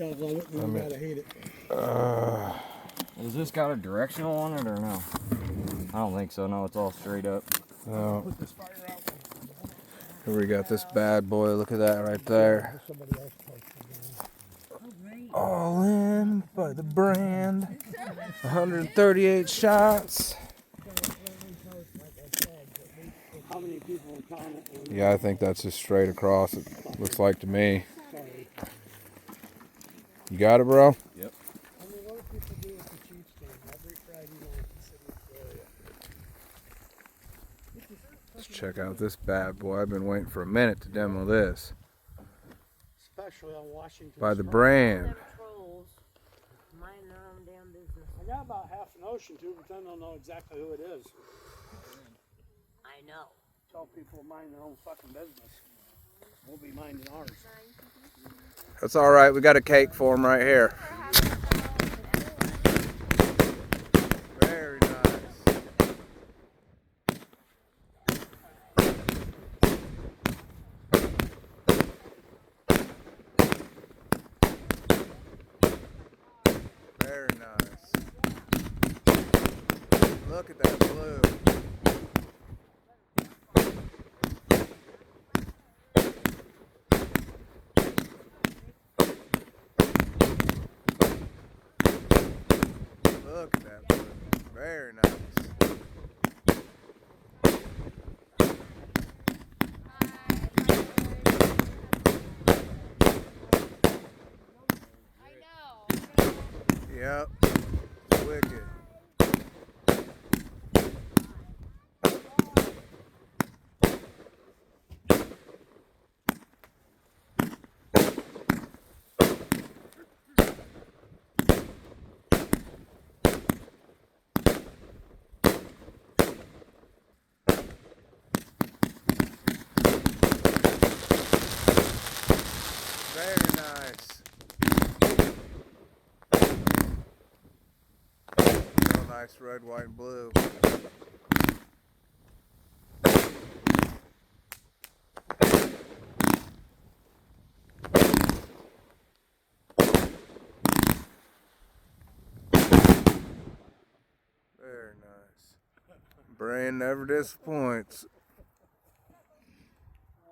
gotta love it and you gotta hate it. Has this got a directional on it or no? I don't think so. No, it's all straight up. No. Put this fire out. Here we got this bad boy. Look at that right there. All in by the brand. 138 shots. How many people are counting? Yeah, I think that's just straight across. It looks like to me. You got it, bro? Yep. I mean, what do people do with the Chiefs game every Friday night in the city of Florida? Let's check out this bad boy. I've been waiting for a minute to demo this. Especially on Washington. By the Street. brand. Mind their own damn business. I got about half an ocean too, but I don't know exactly who it is. I know. Tell people to mind their own fucking business. We'll be minding ours. That's all right. We got a cake for him right here. Very nice. Very nice. Look at that blue. Look at that blue. Very nice. Yep. Wicked. Very nice. Real nice red, white, and blue. Very nice. Brand never disappoints.